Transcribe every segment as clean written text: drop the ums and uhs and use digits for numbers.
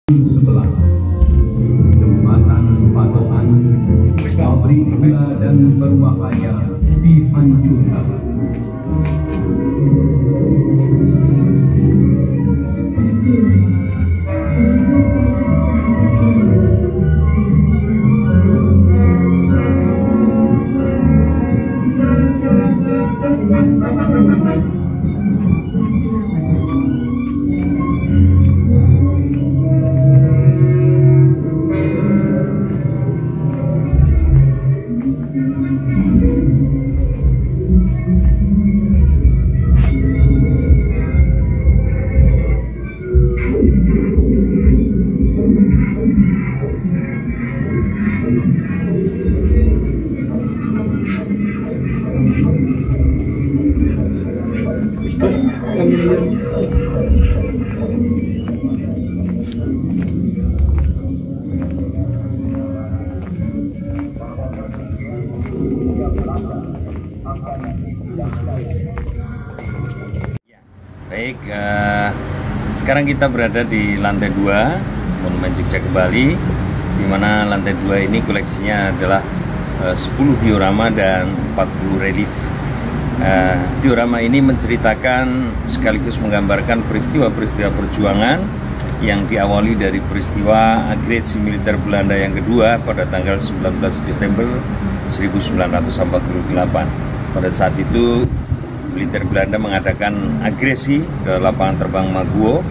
sebelah jembatan patokan pabrik gula dan berbahaya dihancurkan. Baik, sekarang kita berada di lantai 2 Monumen Jogja Kembali, di mana lantai 2 ini koleksinya adalah 10 diorama dan 40 relief. Diorama ini menceritakan sekaligus menggambarkan peristiwa-peristiwa perjuangan yang diawali dari peristiwa agresi militer Belanda yang kedua pada tanggal 19 Desember 1948. Pada saat itu militer Belanda mengadakan agresi ke lapangan terbang Maguwo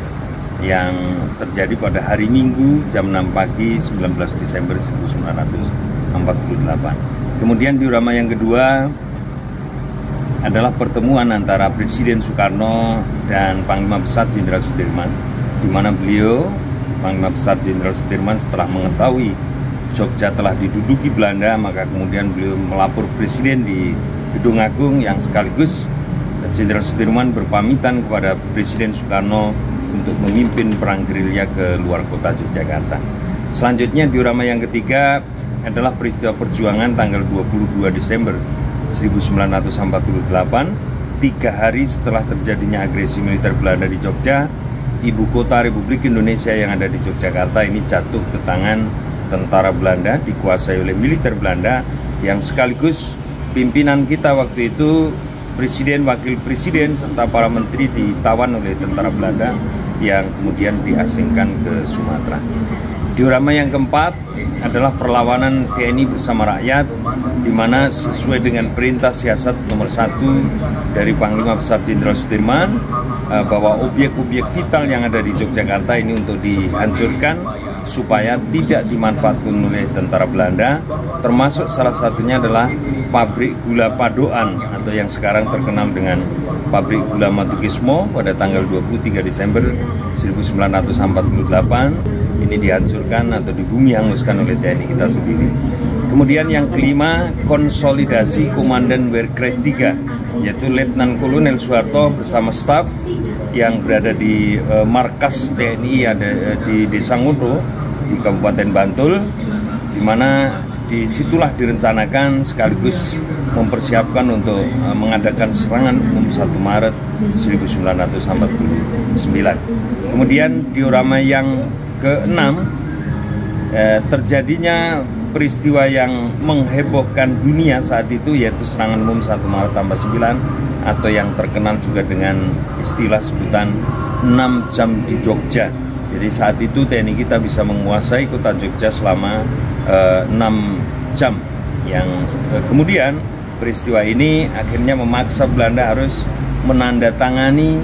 yang terjadi pada hari Minggu jam 6 pagi 19 Desember 1948. Kemudian diorama yang kedua adalah pertemuan antara Presiden Soekarno dan Panglima Besar Jenderal Sudirman, di mana beliau, Panglima Besar Jenderal Sudirman, setelah mengetahui Jogja telah diduduki Belanda, maka kemudian beliau melapor Presiden di Gedung Agung, yang sekaligus Jenderal Sudirman berpamitan kepada Presiden Soekarno untuk memimpin perang gerilya ke luar kota Yogyakarta. Selanjutnya diorama yang ketiga adalah peristiwa perjuangan tanggal 22 Desember 1948, 3 hari setelah terjadinya agresi militer Belanda di Jogja. Ibu kota Republik Indonesia yang ada di Yogyakarta ini jatuh ke tangan tentara Belanda, dikuasai oleh militer Belanda, yang sekaligus pimpinan kita waktu itu, Presiden, Wakil Presiden, serta para menteri ditawan oleh tentara Belanda yang kemudian diasingkan ke Sumatera. Diorama yang keempat adalah perlawanan TNI bersama rakyat, di mana sesuai dengan perintah siasat nomor 1 dari Panglima Besar Jenderal Sudirman, bahwa objek-objek vital yang ada di Yogyakarta ini untuk dihancurkan supaya tidak dimanfaatkan oleh tentara Belanda, termasuk salah satunya adalah pabrik gula Padoan atau yang sekarang terkenal dengan pabrik gula Matukismo pada tanggal 23 Desember 1948 ini dihancurkan atau dibumi hanguskan oleh TNI kita sendiri. Kemudian yang kelima, konsolidasi Komandan Werkres 3, yaitu Letnan Kolonel Soeharto bersama staf yang berada di markas TNI ada di Desa Ngodo di Kabupaten Bantul, di mana disitulah direncanakan sekaligus mempersiapkan untuk mengadakan serangan umum 1 Maret 1949. Kemudian diorama yang ke-6, terjadinya peristiwa yang menghebohkan dunia saat itu, yaitu serangan umum 1 Maret tambah 9 atau yang terkenal juga dengan istilah sebutan 6 jam di Jogja. Jadi saat itu TNI kita bisa menguasai kota Jogja selama 6 jam, yang kemudian peristiwa ini akhirnya memaksa Belanda harus menandatangani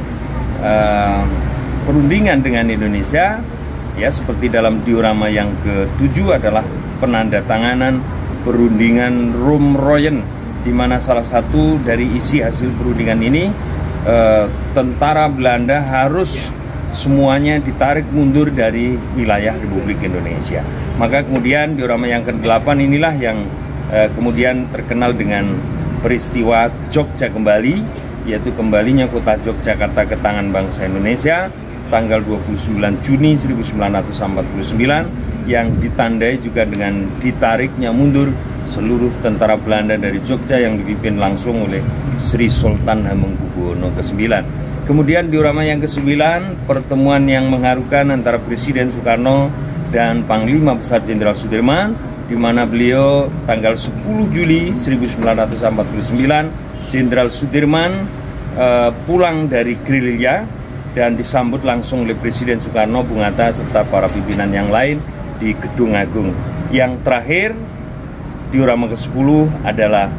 perundingan dengan Indonesia, ya, seperti dalam diorama yang ke-7 adalah penandatanganan perundingan Roem-Royen, di mana salah satu dari isi hasil perundingan ini, tentara Belanda harus semuanya ditarik mundur dari wilayah Republik Indonesia. Maka kemudian diorama yang ke-8 inilah yang kemudian terkenal dengan peristiwa Jogja Kembali, yaitu kembalinya kota Yogyakarta ke tangan bangsa Indonesia tanggal 29 Juni 1949, yang ditandai juga dengan ditariknya mundur seluruh tentara Belanda dari Jogja yang dipimpin langsung oleh Sri Sultan Hamengkubuwono ke-9. Kemudian diorama yang ke-9, pertemuan yang mengharukan antara Presiden Soekarno dan Panglima Besar Jenderal Sudirman, di mana beliau tanggal 10 Juli 1949 Jenderal Sudirman pulang dari gerilya dan disambut langsung oleh Presiden Soekarno, Bung Hatta serta para pimpinan yang lain di Gedung Agung. Yang terakhir, diorama ke-10 adalah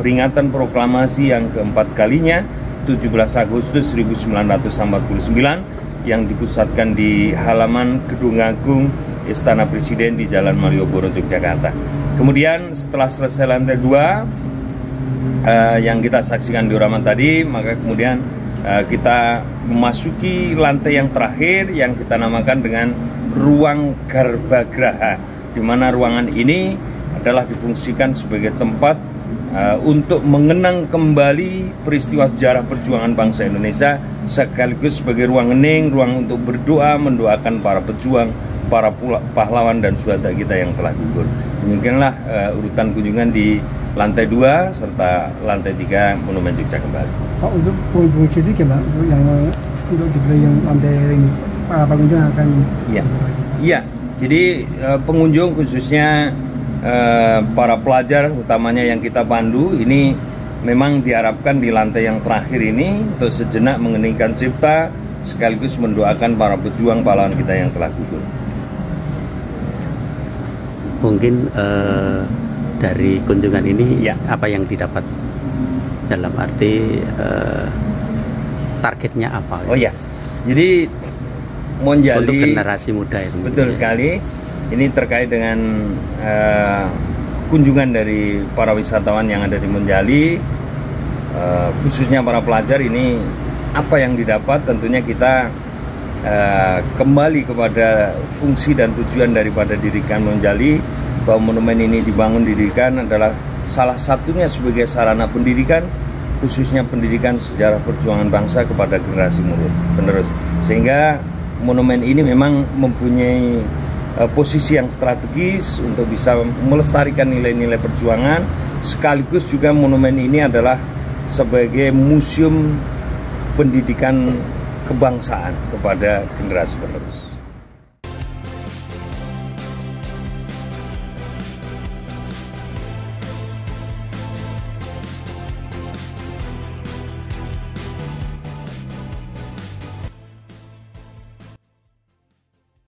peringatan proklamasi yang keempat kalinya 17 Agustus 1949 yang dipusatkan di halaman Gedung Agung Istana Presiden di Jalan Malioboro, Yogyakarta. Kemudian setelah selesai lantai 2 yang kita saksikan diorama tadi, maka kemudian kita memasuki lantai yang terakhir yang kita namakan dengan ruang Garbagraha, di mana ruangan ini adalah difungsikan sebagai tempat untuk mengenang kembali peristiwa sejarah perjuangan bangsa Indonesia, sekaligus sebagai ruang hening, ruang untuk berdoa, mendoakan para pejuang, para pahlawan dan syuhada kita yang telah gugur. Demikianlah urutan kunjungan di lantai 2 serta lantai 3 Monumen Jogja Kembali. Pak, untuk pengunjung sedikit Pak, untuk di yang lantai ini, para pengunjung akan... Iya, jadi pengunjung khususnya para pelajar utamanya yang kita pandu ini memang diharapkan di lantai yang terakhir ini untuk sejenak mengeningkan cipta sekaligus mendoakan para pejuang pahlawan kita yang telah gugur. Mungkin dari kunjungan ini apa yang didapat, dalam arti targetnya apa? Oh ya, jadi Monjali untuk generasi muda itu. Betul sekali. Ini terkait dengan kunjungan dari para wisatawan yang ada di Monjali, khususnya para pelajar. Ini apa yang didapat, tentunya kita kembali kepada fungsi dan tujuan daripada dirikan Monjali, bahwa monumen ini didirikan adalah salah satunya sebagai sarana pendidikan, khususnya pendidikan sejarah perjuangan bangsa kepada generasi penerus. Sehingga monumen ini memang mempunyai posisi yang strategis untuk bisa melestarikan nilai-nilai perjuangan, sekaligus juga monumen ini adalah sebagai museum pendidikan kebangsaan kepada generasi penerus.